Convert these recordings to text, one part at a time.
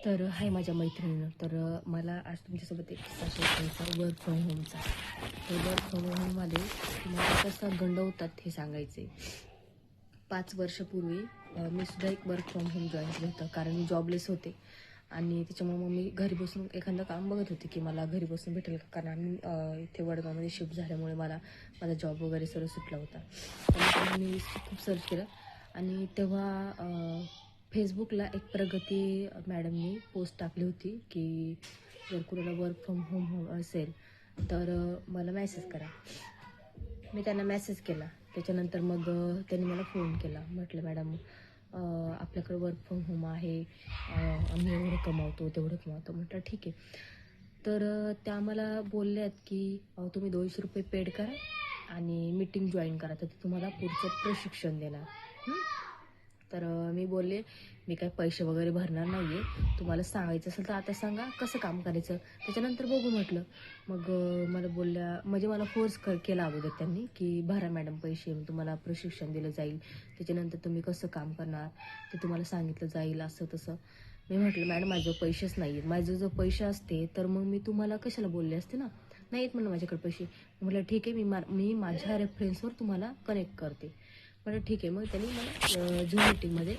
तर हाय माझ्या मैत्रिणीनं. तर मला आज तुमच्यासोबत एक किस्सा शेअर करायचा वर्क फ्रॉम होमचा. तर वर्क फ्रॉम होममध्ये तुम्हाला कसं गंडवतात हे सांगायचे. 5 वर्षापूर्वी मी सुद्धा एक वर्क फ्रॉम होम जॉईन केलं होतं, कारण मी जॉबलेस होते आणि त्याच्यामुळे मग मी घरी बसून एखादं काम बघत होते की मला घरी बसून भेटेल का, कारण आम्ही इथे वडगावमध्ये शिफ्ट झाल्यामुळे मला माझा जॉब वगैरे सर्व सुटला होता. त्यानंतर मी खूप सर्च केलं आणि तेव्हा फेसबुकला एक प्रगती मॅडमनी पोस्ट टाकली होती की जर कुणाला वर्क फ्रॉम होम असेल तर मला मेसेज करा. मी त्यांना मेसेज केला. त्याच्यानंतर मग त्यांनी मला फोन केला. म्हटलं मॅडम आपल्याकडे वर्क फ्रॉम होम आहे, आम्ही एवढं कमावतो तेवढं कमावतो. म्हटलं ठीक आहे. तर त्या मला बोलल्यात की तुम्ही 200 रुपये पेड करा आणि मीटिंग जॉईन करा, तर ते तुम्हाला पुढचं प्रशिक्षण देणार. तर मी बोलले मी काय पैसे वगैरे भरणार नाही आहे, तुम्हाला सांगायचं असेल तर आता सांगा कसं काम करायचं, त्याच्यानंतर बघू म्हटलं. मग मला बोलल्या, म्हणजे मला फोर्स केला अगोदर त्यांनी की भरा मॅडम पैसे, तुम्हाला प्रशिक्षण दिलं जाईल, त्याच्यानंतर तुम्ही कसं काम करणार ते तुम्हाला सांगितलं जाईल, असं तसं. मी म्हटलं मॅडम माझ्याजवळ पैसेच नाही आहेत, माझे जर पैसे असते तर मग मी तुम्हाला कशाला बोलले असते ना. नाहीत म्हणलं माझ्याकडे पैसे. म्हटलं ठीक आहे, मी माझ्या रेफरन्सवर तुम्हाला कनेक्ट करते. म्हटलं ठीक आहे. मग त्यांनी मला झूम मीटिंगमध्ये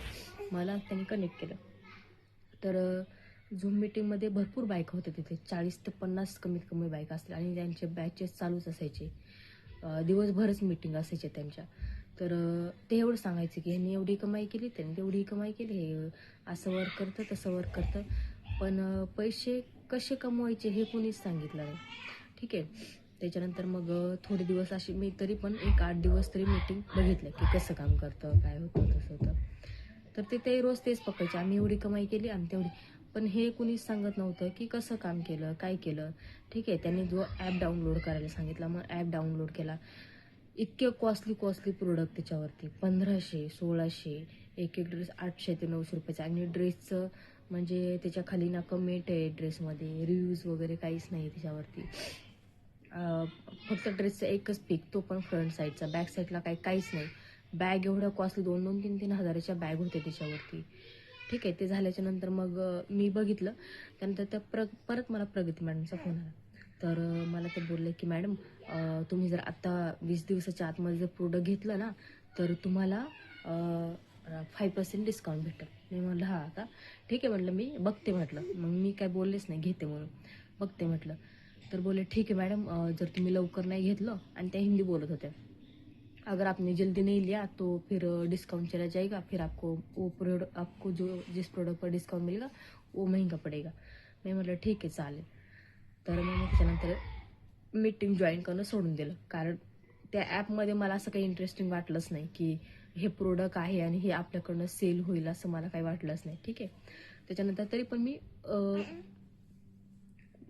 त्यांनी कनेक्ट केलं. तर झूम मीटिंगमध्ये भरपूर बायका होत्या तिथे, 40 ते 50 कमीत कमी बायका असतील आणि त्यांचे बॅचेस चालूच असायचे. दिवसभरच मीटिंग असायच्या त्यांच्या. तर ते एवढं सांगायचे की ह्यांनी एवढी कमाई केली, त्यांनी तेवढी कमाई केली, हे असं वर्क करतं तसं वर्क करतं, पण पैसे कसे कमवायचे हे कोणीच सांगितलं नाही. ठीक आहे. त्याच्यानंतर मग थोडे दिवस अशी मी तरी पण एक 8 दिवस तरी मीटिंग बघितलं की कसं काम करतं, काय होतं तसं होतं. तर ते रोज तेच पकायचे, आम्ही एवढी कमाई केली आणि तेवढी. पण हे कुणीच सांगत नव्हतं की कसं काम केलं, काय केलं. ठीक आहे. त्यांनी जो ॲप डाउनलोड करायला सांगितला, मग ॲप डाउनलोड केला. इतके कॉस्टली प्रोडक्ट त्याच्यावरती, 1500 1600, एक ड्रेस 800 ते 900 रुपयाचा. आणि ड्रेसचं म्हणजे त्याच्या खाली ना कमेंट आहे, ड्रेसमध्ये रिव्ह्यूज वगैरे काहीच नाही त्याच्यावरती. फक्त ड्रेसचा एकच पिक, तो पण फ्रंट साईडचा, बॅक साईडला काहीच नाही. बॅग एवढ्या कॉस्टली 2-2, 3-3 हजाराच्या बॅग होत्या त्याच्यावरती. ठीक आहे. ते झाल्याच्या नंतर मग मी बघितलं. त्यानंतर परत मला प्रगती मॅडमचा फोन आला. तर मला ते बोलले की मॅडम तुम्ही जर आता 20 दिवसाच्या आतमध्ये जर प्रोडक्ट घेतलं ना तर तुम्हाला 5% डिस्काउंट भेटेल. मी म्हटलं हां आता ठीक आहे. म्हटलं मी बघते म्हटलं. मग मी काय बोललेच नाही घेते म्हणून, बघते म्हटलं. तर बोले ठीक है मैडम, जर तुम्ही लवकर नाही घेतलं, आणि त्या हिंदी बोलत होत्या, अगर आपने जल्दी नहीं लिया तो फिर डिस्काउंट चला जाएगा, फिर आपको जो जिस प्रोडक्ट पर डिस्काउंट मिलेगा वो महंगा पडेगा. मी म्हटलं ठीक आहे चालेल. तर मग त्याच्यानंतर मीटिंग जॉईन करणं सोडून दिलं, कारण त्या ॲपमध्ये मला असं काही इंटरेस्टिंग वाटलंच नाही की हे प्रोडक्ट आहे आणि हे आपल्याकडनं सेल होईल, असं मला काही वाटलंच नाही. ठीक आहे. त्याच्यानंतर तरी पण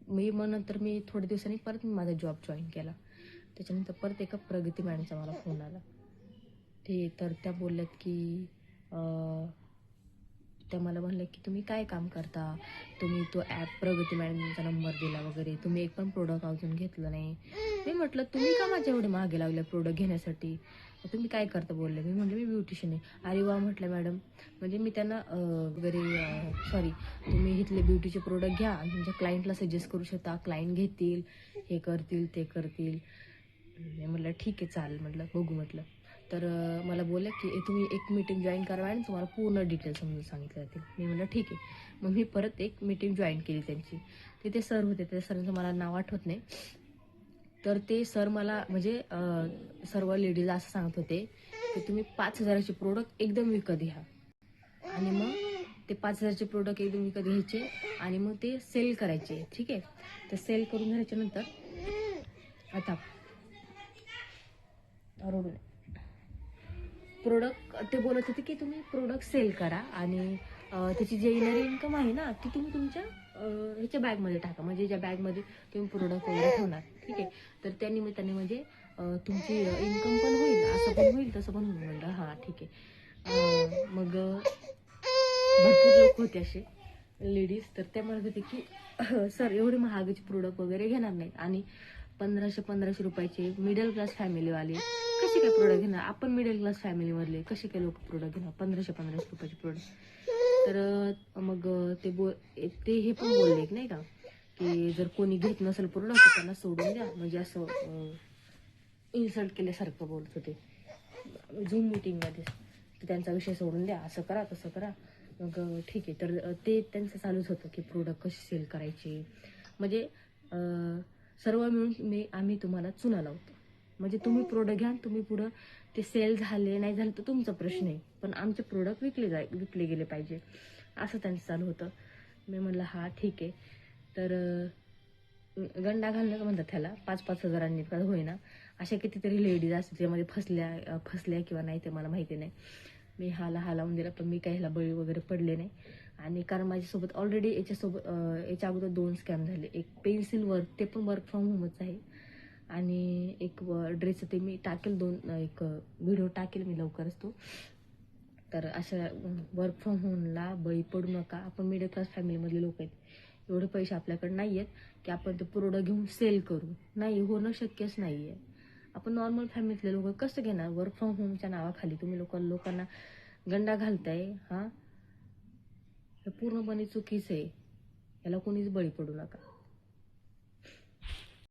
मग नंतर मी थोड्या दिवसांनी परत माझा जॉब जॉईन केला. त्याच्यानंतर परत एका प्रगती मॅडमचा मला फोन आला. तर त्या बोलल्यात की त्या मला म्हणलं की तुम्ही काय काम करता, तुम्ही तो ॲप प्रगती मॅडमचा नंबर दिला वगैरे, तुम्ही एक पण प्रोडक्ट अजून घेतलं नाही. मी म्हटलं तुम्ही का माझ्या एवढे मागे लागले प्रोडक्ट घेण्यासाठी, तुम्ही काय करता बोलले. मी म्हटलं मी ब्युटिशियन आहे. अरे वा म्हटलं मॅडम, म्हणजे मी त्यांना सॉरी, तुम्ही इथले ब्युटीचे प्रोडक्ट घ्या आणि तुमच्या क्लायंटला सजेस्ट करू शकता, क्लायंट घेतील, हे करतील ते करतील. मी म्हटलं ठीक आहे चालेल, म्हटलं बघू म्हटलं. तर मला बोलल्या की तुम्ही एक मीटिंग जॉईन करा आणि तुम्हाला पूर्ण डिटेल समजून सांगितलं जातील. मी म्हटलं ठीक आहे. मग मी परत एक मीटिंग जॉईन केली त्यांची. तिथे सर होते, त्या सरांचं मला नाव आठवत नाही. तर ते सर मला म्हणजे सर्व लेडीज असं सांगत होते की तुम्ही 5000चे प्रोडक्ट एकदम विकत घ्या, आणि मग ते 5000चे प्रोडक्ट एकदम विकत घ्यायचे आणि मग ते सेल करायचे. ठीक आहे. तर सेल करून झाल्याच्या नंतर आता प्रोडक्ट ते बोलत होते की तुम्ही प्रोडक्ट सेल करा आणि त्याची जी येणारी इन्कम आहे ना ती तुम्ही तुमच्या ह्याच्या बॅगमध्ये टाका, म्हणजे ज्या बॅगमध्ये तुम्ही प्रोडक्ट वगैरे ठेवणार. ठीक आहे. तर त्या निमित्ताने म्हणजे तुमची इन्कम पण होईल, असं पण होईल तसं पण होईल. म्हणलं हां ठीक आहे. मग भरपूर लोक होते असे लेडीज, तर त्या म्हणत होते की सर एवढे महागाचे प्रोडक्ट वगैरे घेणार नाहीत, आणि 1500 रुपयाचे मिडल क्लास फॅमिलीवाले कसे काय प्रोडक्ट घेणार, आपण मिडल क्लास फॅमिलीमधले कसे काय लोक प्रोडक्ट घेणार 1500 रुपयाचे प्रोडक्ट. तर मग ते हे पण बोलले की नाही का, की जर कोणी घेत नसेल प्रोडक्ट त्यांना सोडून द्या, म्हणजे असं इन्सल्ट केल्यासारखं बोलत होते झूम मीटिंगमध्ये. तर त्यांचा विषय सोडून द्या, असं करा तसं करा. मग ठीक आहे. तर ते त्यांचं चालूच होतं की प्रोडक्ट कसे सेल करायचे, म्हणजे सर्व मिळून आम्ही तुम्हाला चुना लावतो. म्हणजे तुम्ही प्रोडक्ट घ्या, तुम्ही पुढं ते सेल झाले नाही झाले तर तुमचा प्रश्न आहे, पण आमचे प्रोडक्ट विकले गेले पाहिजे, असं त्यांचं चालू होतं. मी म्हणलं हा ठीक आहे. तर गंडा घालणं म्हणतात त्याला, 5-5 हजारांनी का होईना अशा कितीतरी लेडीज असतात त्यामध्ये फसल्या किंवा नाही ते मला माहिती नाही. मी हा लावून दिला, पण मी काही ह्याला बळी वगैरे पडले नाही. आणि कारण माझ्यासोबत ऑलरेडी याच्या अगोदर 2 स्कॅम झाले. एक पेन्सिल वर्क, ते पण वर्क फ्रॉम होमच आहे, आणि एक ड्रेसचं ते मी टाकेल एक व्हिडिओ टाकेल मी लवकरच तो. तर अशा वर्क फ्रॉम होमला बळी पडू नका. आपण मिडल क्लास फॅमिलीमधले लोक आहेत, एवढे पैसे आपल्याकडे नाही आहेत की आपण ते प्रोडक्ट घेऊन सेल करू. नाही, होणं शक्यच नाही आहे. आपण नॉर्मल फॅमिलीतले लोक कसं घेणार वर्क फ्रॉम होमच्या नावाखाली? तुम्ही लोकांना गंडा घालताय. हा, हे पूर्णपणे चुकीचं आहे, याला कोणीच बळी पडू नका.